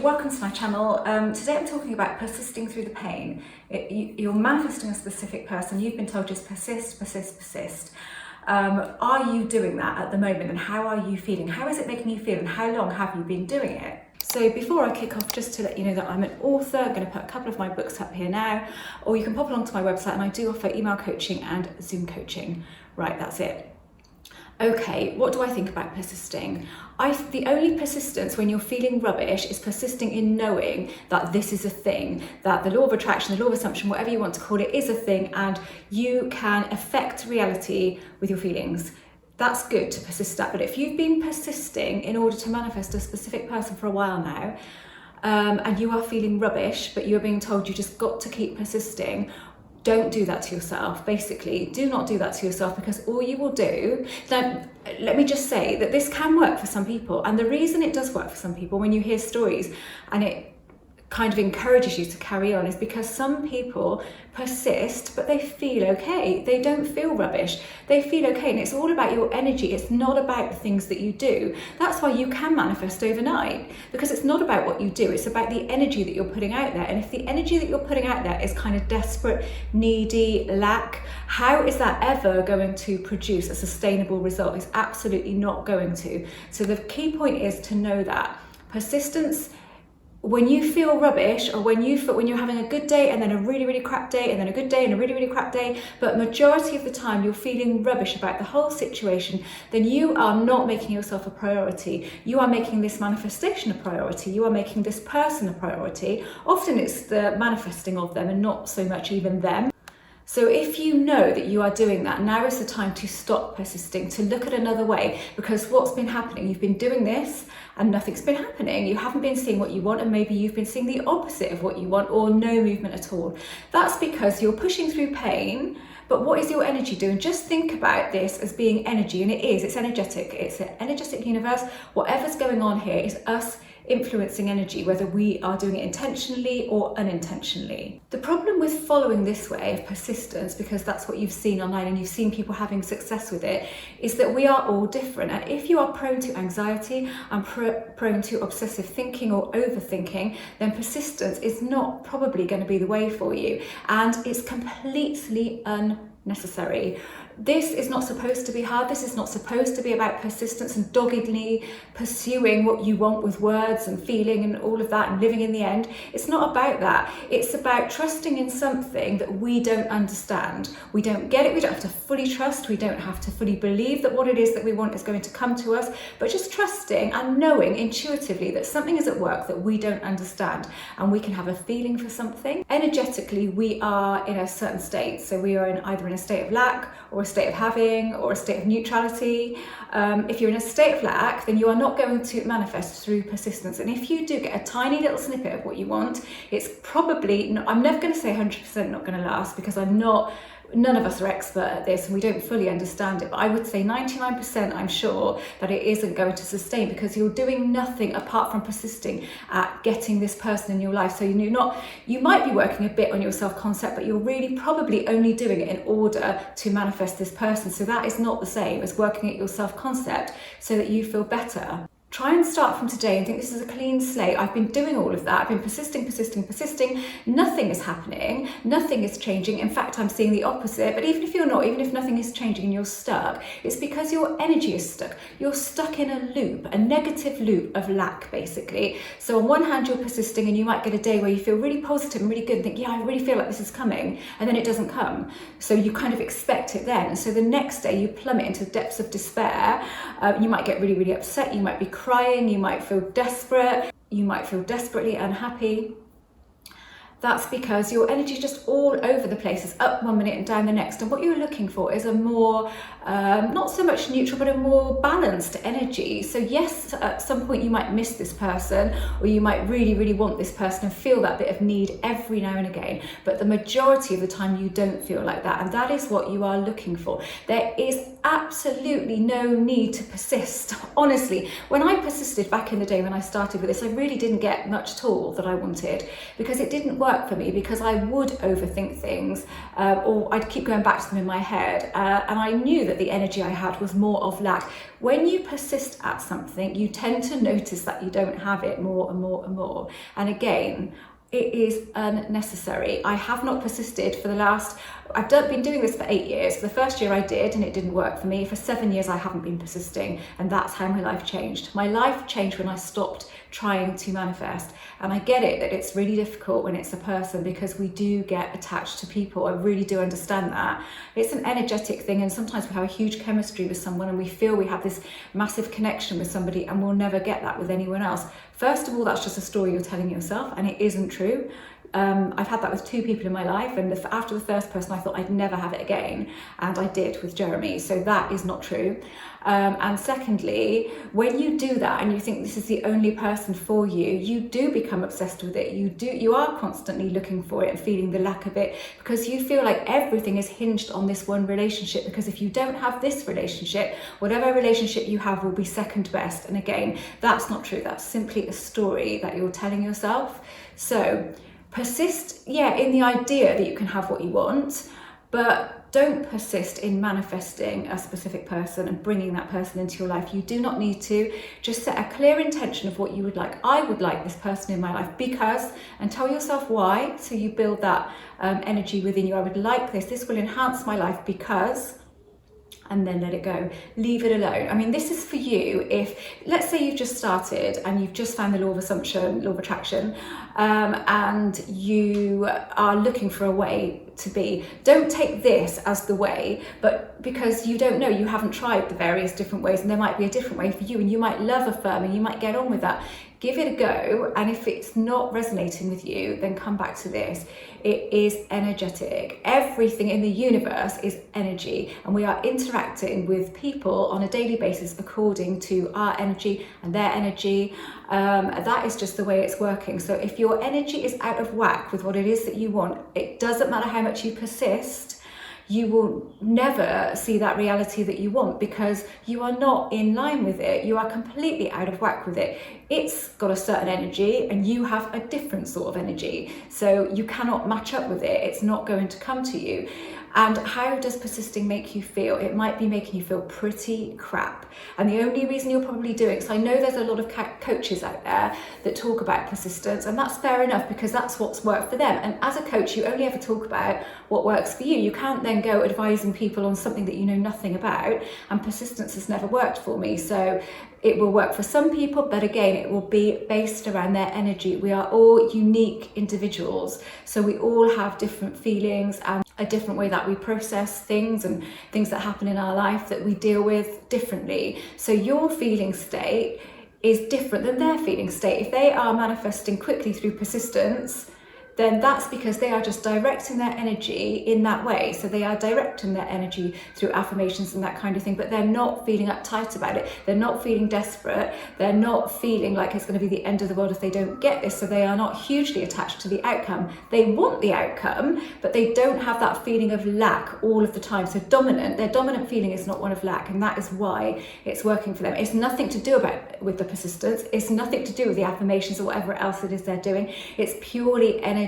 welcome to my channel. Today I'm talking about persisting through the pain. You're manifesting a specific person. You've been told just persist, persist, persist. Are you doing that at the moment, and how are you feeling? How is it making you feel, and how long have you been doing it? So before I kick off, just to let you know that I'm an author. I'm going to put a couple of my books up here now, or you can pop along to my website, and I do offer email coaching and Zoom coaching. Right, that's it. Okay, what do I think about persisting? The only persistence when you're feeling rubbish is persisting in knowing that this is a thing, that the law of attraction, the law of assumption, whatever you want to call it, is a thing, and you can affect reality with your feelings. That's good to persist at, but if you've been persisting in order to manifest a specific person for a while now, and you are feeling rubbish, but you're being told you just got to keep persisting, don't do that to yourself. Basically, do not do that to yourself, because all you will do, now let me just say that this can work for some people, and the reason it does work for some people when you hear stories and it kind of encourages you to carry on is because some people persist, but they feel okay. They don't feel rubbish. They feel okay, and it's all about your energy. It's not about the things that you do. That's why you can manifest overnight, because it's not about what you do. It's about the energy that you're putting out there. And if the energy that you're putting out there is kind of desperate, needy, lack, how is that ever going to produce a sustainable result? It's absolutely not going to. So the key point is to know that persistence, when you feel rubbish, or when you're having a good day and then a really, really crap day, and then a good day and a really, really crap day, but majority of the time you're feeling rubbish about the whole situation, then you are not making yourself a priority. You are making this manifestation a priority. You are making this person a priority. Often it's the manifesting of them and not so much even them. So if you know that you are doing that, now is the time to stop persisting, to look at another way, because what's been happening, you've been doing this and nothing's been happening. You haven't been seeing what you want, and maybe you've been seeing the opposite of what you want, or no movement at all. That's because you're pushing through pain. But what is your energy doing? Just think about this as being energy, and it's energetic. It's an energetic universe. Whatever's going on here is us influencing energy, whether we are doing it intentionally or unintentionally. The problem with following this way of persistence, because that's what you've seen online and you've seen people having success with it, is that we are all different. And if you are prone to anxiety and prone to obsessive thinking or overthinking, then persistence is not probably going to be the way for you, and it's completely unnecessary. This is not supposed to be hard. This is not supposed to be about persistence and doggedly pursuing what you want with words and feeling and all of that and living in the end. It's not about that. It's about trusting in something that we don't understand. We don't get it. We don't have to fully trust. We don't have to fully believe that what it is that we want is going to come to us, but just trusting and knowing intuitively that something is at work that we don't understand, and we can have a feeling for something. Energetically, we are in a certain state. So we are either in a state of lack, or a state of having, or a state of neutrality. If you're in a state of lack, then you are not going to manifest through persistence. And if you do get a tiny little snippet of what you want, it's probably, I'm never going to say 100% not going to last, because none of us are expert at this and we don't fully understand it, but I would say 99% I'm sure that it isn't going to sustain, because you're doing nothing apart from persisting at getting this person in your life. So you might be working a bit on your self-concept, but you're really probably only doing it in order to manifest this person. So that is not the same as working at your self-concept so that you feel better. Try and start from today and think this is a clean slate. I've been doing all of that. I've been persisting. Nothing is happening. Nothing is changing. In fact, I'm seeing the opposite. But even if nothing is changing and you're stuck, it's because your energy is stuck. You're stuck in a loop, a negative loop of lack, basically. So on one hand, you're persisting, and you might get a day where you feel really positive and really good and think, yeah, I really feel like this is coming. And then it doesn't come. So you kind of expect it then. And so the next day you plummet into the depths of despair. You might get really, really upset. You might be crying, you might feel desperate, you might feel desperately unhappy. That's because your energy is just all over the place. It's up one minute and down the next. And what you're looking for is a more, not so much neutral, but a more balanced energy. So yes, at some point you might miss this person, or you might really, really want this person and feel that bit of need every now and again. But the majority of the time you don't feel like that. And that is what you are looking for. There is absolutely no need to persist. Honestly, when I persisted back in the day when I started with this, I really didn't get much at all that I wanted, because it didn't work for me, because I would overthink things, or I'd keep going back to them in my head, and I knew that the energy I had was more of lack. When you persist at something, you tend to notice that you don't have it more and more and more. And again, it is unnecessary. I have not persisted for the last, been doing this for 8 years. The first year I did and it didn't work for me. For 7 years I haven't been persisting, and that's how my life changed. My life changed when I stopped trying to manifest. And I get it that it's really difficult when it's a person, because we do get attached to people. I really do understand that. It's an energetic thing, and sometimes we have a huge chemistry with someone and we feel we have this massive connection with somebody, and we'll never get that with anyone else. First of all, that's just a story you're telling yourself, and it isn't true. I've had that with 2 people in my life, and after the first person I thought I'd never have it again, and I did with Jeremy, so that is not true. And secondly, when you do that and you think this is the only person for you, you do become obsessed with it. You are constantly looking for it and feeling the lack of it, because you feel like everything is hinged on this one relationship, because if you don't have this relationship, whatever relationship you have will be second best. And again, that's not true. That's simply a story that you're telling yourself. So persist, in the idea that you can have what you want, but don't persist in manifesting a specific person and bringing that person into your life. You do not need to. Just set a clear intention of what you would like. I would like this person in my life because, and tell yourself why, so you build that energy within you. I would like this. This will enhance my life because, and then let it go. Leave it alone. I mean, this is for you if, let's say you've just started and you've just found the law of attraction, and you are looking for a way to be. Don't take this as the way, but because you don't know, you haven't tried the various different ways, and there might be a different way for you, and you might love affirming, you might get on with that. Give it a go, and if it's not resonating with you, then come back to this. It is energetic. Everything in the universe is energy, and we are interacting with people on a daily basis according to our energy and their energy. That is just the way it's working. So if your energy is out of whack with what it is that you want, it doesn't matter how much you persist, you will never see that reality that you want, because you are not in line with it. You are completely out of whack with it. It's got a certain energy and you have a different sort of energy. So you cannot match up with it. It's not going to come to you. And how does persisting make you feel? It might be making you feel pretty crap. And the only reason you're probably doing it, so I know there's a lot of coaches out there that talk about persistence, and that's fair enough, because that's what's worked for them. And as a coach, you only ever talk about what works for you. You can't then go advising people on something that you know nothing about, and persistence has never worked for me. So it will work for some people, but again, it will be based around their energy. We are all unique individuals, so we all have different feelings and a different way that we process things, and things that happen in our life that we deal with differently. So your feeling state is different than their feeling state. If they are manifesting quickly through persistence, then that's because they are just directing their energy in that way. So they are directing their energy through affirmations and that kind of thing, but they're not feeling uptight about it. They're not feeling desperate. They're not feeling like it's going to be the end of the world if they don't get this. So they are not hugely attached to the outcome. They want the outcome, but they don't have that feeling of lack all of the time. So their dominant feeling is not one of lack, and that is why it's working for them. It's nothing to do with the persistence. It's nothing to do with the affirmations or whatever else it is they're doing. It's purely energetic.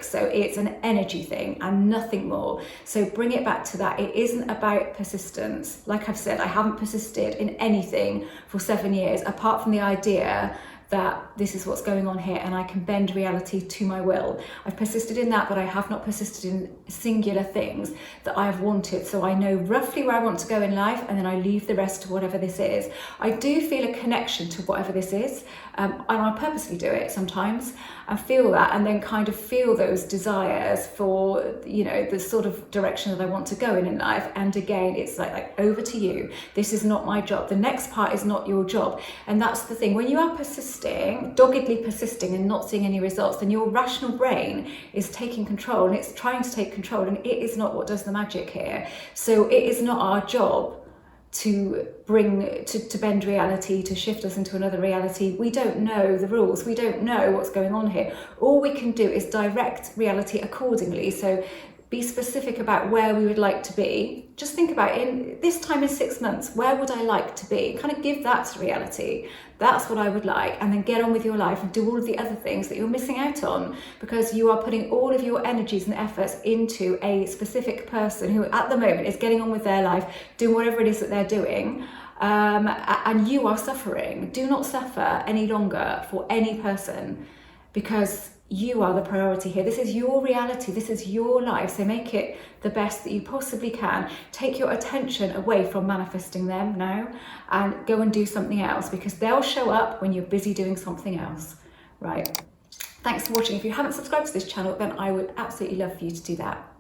So it's an energy thing and nothing more. So bring it back to that. It isn't about persistence. Like I've said, I haven't persisted in anything for 7 years, apart from the idea that this is what's going on here and I can bend reality to my will. I've persisted in that, but I have not persisted in singular things that I've wanted. So I know roughly where I want to go in life, and then I leave the rest to whatever this is. I do feel a connection to whatever this is, and I purposely do it sometimes. I feel that, and then kind of feel those desires for, the sort of direction that I want to go in life. And again, it's like over to you. This is not my job. The next part is not your job. And that's the thing. When you are doggedly persisting and not seeing any results, then your rational brain is taking control, and it's trying to take control, and it is not what does the magic here. So it is not our job to bend reality, to shift us into another reality. We don't know the rules. We don't know what's going on here. All we can do is direct reality accordingly. So be specific about where we would like to be. Just think about in this time in 6 months, where would I like to be? Kind of give that to reality. That's what I would like, and then get on with your life and do all of the other things that you're missing out on because you are putting all of your energies and efforts into a specific person who at the moment is getting on with their life, doing whatever it is that they're doing, and you are suffering. Do not suffer any longer for any person because you are the priority here. This is your reality. This is your life. So make it the best that you possibly can. Take your attention away from manifesting them now and go and do something else because they'll show up when you're busy doing something else. Right. Thanks for watching. If you haven't subscribed to this channel, then I would absolutely love for you to do that.